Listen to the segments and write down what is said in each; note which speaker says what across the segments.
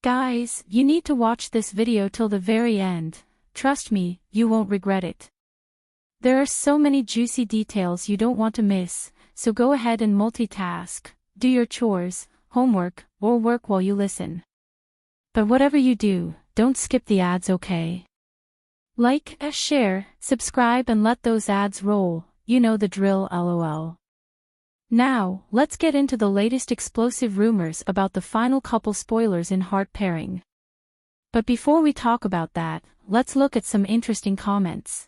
Speaker 1: Guys, you need to watch this video till the very end. Trust me, you won't regret it. There are so many juicy details you don't want to miss, so go ahead and multitask, do your chores, homework, or work while you listen. But whatever you do, don't skip the ads, okay? Like, share, subscribe and let those ads roll, you know the drill, lol. Now, let's get into the latest explosive rumors about the final couple spoilers in Heart Pairing. But before we talk about that, let's look at some interesting comments.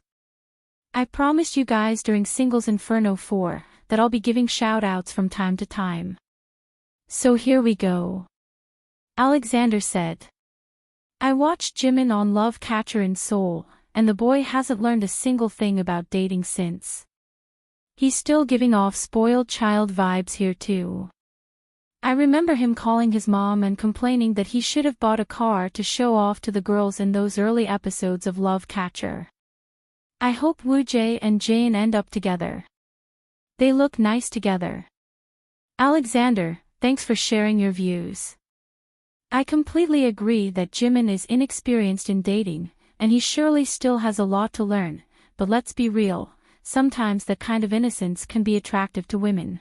Speaker 1: I promised you guys during Singles Inferno 4 that I'll be giving shout-outs from time to time. So here we go. Alexander said, I watched Jimin on Love Catcher in Seoul, and the boy hasn't learned a single thing about dating since. He's still giving off spoiled child vibes here too. I remember him calling his mom and complaining that he should have bought a car to show off to the girls in those early episodes of Love Catcher. I hope Woo-jae and Jaeyeon end up together. They look nice together. Alexander, thanks for sharing your views. I completely agree that Jimin is inexperienced in dating, and he surely still has a lot to learn, but let's be real. Sometimes that kind of innocence can be attractive to women.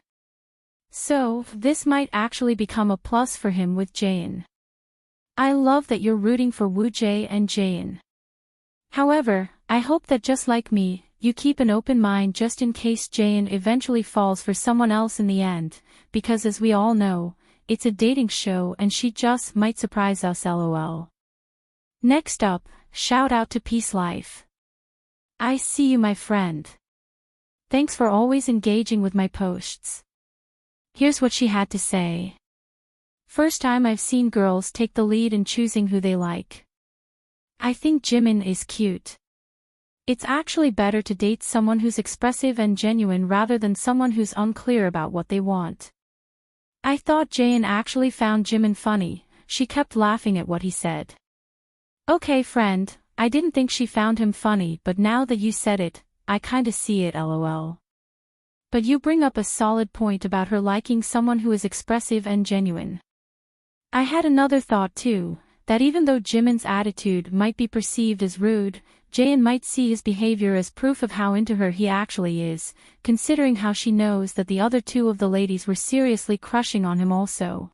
Speaker 1: So, this might actually become a plus for him with Jaeyeon. I love that you're rooting for Woo-jae and Jaeyeon. However, I hope that just like me, you keep an open mind just in case Jaeyeon eventually falls for someone else in the end, because as we all know, it's a dating show and she just might surprise us, lol. Next up, shout out to Peace Life. I see you, my friend. Thanks for always engaging with my posts. Here's what she had to say. First time I've seen girls take the lead in choosing who they like. I think Jimin is cute. It's actually better to date someone who's expressive and genuine rather than someone who's unclear about what they want. I thought Jaeyeon actually found Jimin funny, she kept laughing at what he said. Okay friend, I didn't think she found him funny, but now that you said it, I kinda see it, lol. But you bring up a solid point about her liking someone who is expressive and genuine. I had another thought too, that even though Jimin's attitude might be perceived as rude, Jaeyeon might see his behavior as proof of how into her he actually is, considering how she knows that the other two of the ladies were seriously crushing on him also.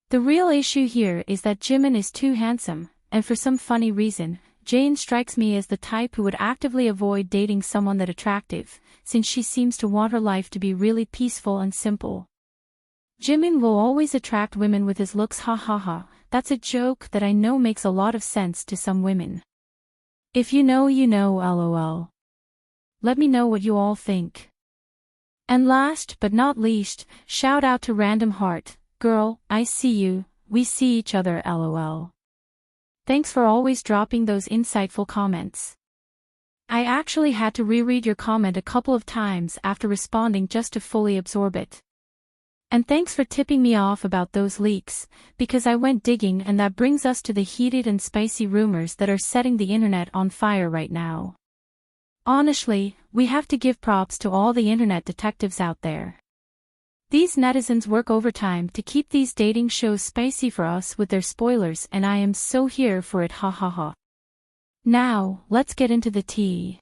Speaker 1: The real issue here is that Jimin is too handsome, and for some funny reason, Jaeyeon strikes me as the type who would actively avoid dating someone that attractive, since she seems to want her life to be really peaceful and simple. Jimin will always attract women with his looks, ha ha ha, that's a joke that I know makes a lot of sense to some women. If you know, you know, lol. Let me know what you all think. And last but not least, shout out to Random Heart, girl, I see you, we see each other, lol. Thanks for always dropping those insightful comments. I actually had to reread your comment a couple of times after responding just to fully absorb it. And thanks for tipping me off about those leaks, because I went digging, and that brings us to the heated and spicy rumors that are setting the internet on fire right now. Honestly, we have to give props to all the internet detectives out there. These netizens work overtime to keep these dating shows spicy for us with their spoilers, and I am so here for it, ha ha ha. Now, let's get into the tea.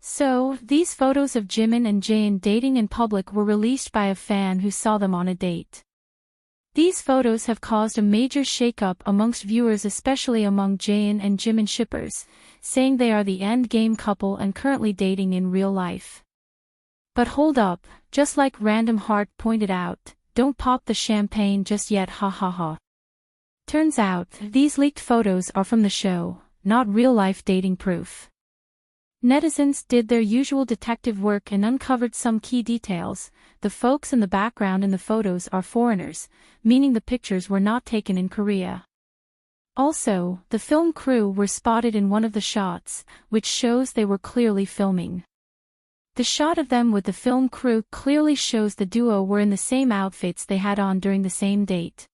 Speaker 1: So, these photos of Jimin and Jaeyeon dating in public were released by a fan who saw them on a date. These photos have caused a major shakeup amongst viewers, especially among Jaeyeon and Jimin shippers, saying they are the endgame couple and currently dating in real life. But hold up, just like Random Heart pointed out, don't pop the champagne just yet, ha ha ha. Turns out, these leaked photos are from the show, not real-life dating proof. Netizens did their usual detective work and uncovered some key details. The folks in the background in the photos are foreigners, meaning the pictures were not taken in Korea. Also, the film crew were spotted in one of the shots, which shows they were clearly filming. The shot of them with the film crew clearly shows the duo were in the same outfits they had on during the same date.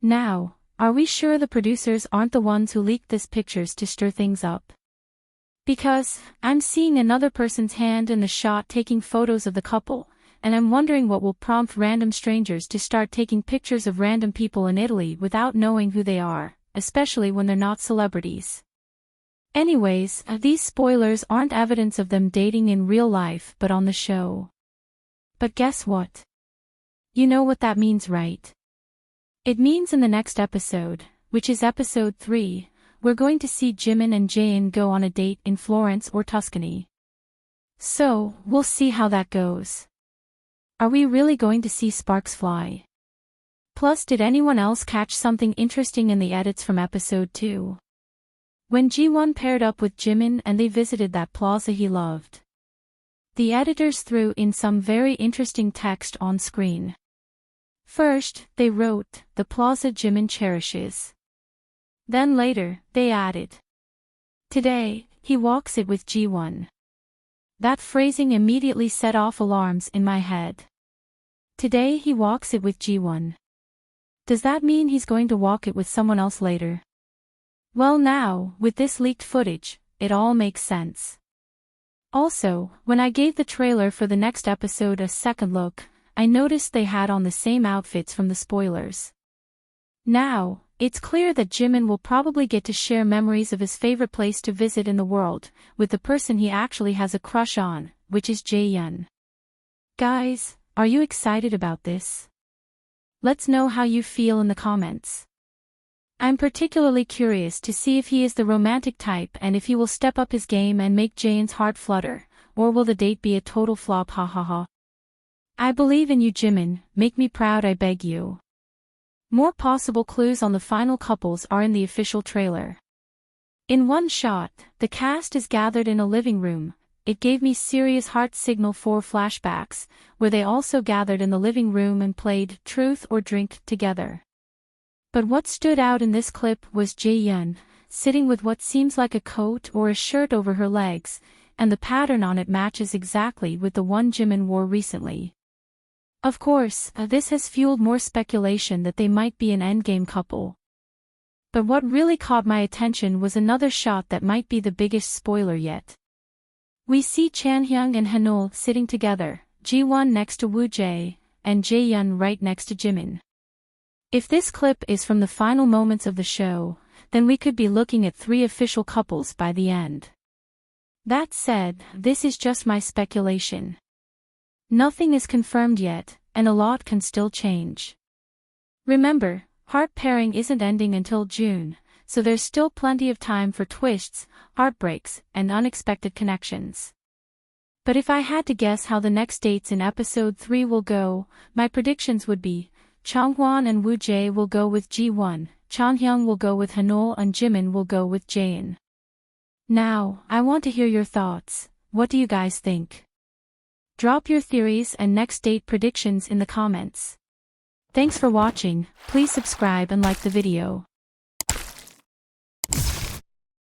Speaker 1: Now, are we sure the producers aren't the ones who leaked these pictures to stir things up? Because, I'm seeing another person's hand in the shot taking photos of the couple, and I'm wondering what will prompt random strangers to start taking pictures of random people in Italy without knowing who they are, especially when they're not celebrities. Anyways, these spoilers aren't evidence of them dating in real life but on the show. But guess what? You know what that means, right? It means in the next episode, which is episode 3, we're going to see Jimin and Jaeyeon go on a date in Florence or Tuscany. So, we'll see how that goes. Are we really going to see sparks fly? Plus, did anyone else catch something interesting in the edits from episode 2? When Ji-won paired up with Jimin and they visited that plaza he loved. The editors threw in some very interesting text on screen. First, they wrote, "The plaza Jimin cherishes." Then later, they added, "Today, he walks it with Ji-won." That phrasing immediately set off alarms in my head. Today he walks it with Ji-won. Does that mean he's going to walk it with someone else later? Well now, with this leaked footage, it all makes sense. Also, when I gave the trailer for the next episode a second look, I noticed they had on the same outfits from the spoilers. Now, it's clear that Jimin will probably get to share memories of his favorite place to visit in the world, with the person he actually has a crush on, which is Jaeyeon. Guys, are you excited about this? Let's know how you feel in the comments. I'm particularly curious to see if he is the romantic type and if he will step up his game and make Jaeyeon's heart flutter, or will the date be a total flop, ha ha ha. I believe in you, Jimin, make me proud, I beg you. More possible clues on the final couples are in the official trailer. In one shot, the cast is gathered in a living room. It gave me serious heart signal 4 flashbacks, where they also gathered in the living room and played Truth or Drink together. But what stood out in this clip was Jaeyeon, sitting with what seems like a coat or a shirt over her legs, and the pattern on it matches exactly with the one Jimin wore recently. Of course, this has fueled more speculation that they might be an endgame couple. But what really caught my attention was another shot that might be the biggest spoiler yet. We see Chanhyung and Hanul sitting together, Ji-won next to Woo-jae, and Jaeyeon right next to Jimin. If this clip is from the final moments of the show, then we could be looking at 3 official couples by the end. That said, this is just my speculation. Nothing is confirmed yet, and a lot can still change. Remember, heart pairing isn't ending until June, so there's still plenty of time for twists, heartbreaks, and unexpected connections. But if I had to guess how the next dates in episode 3 will go, my predictions would be, Changhwan and Woo-jae will go with Ji-won, Chanhyung will go with Hanul, and Jimin will go with Jaeyeon. Now, I want to hear your thoughts. What do you guys think? Drop your theories and next date predictions in the comments. Thanks for watching, please subscribe and like the video.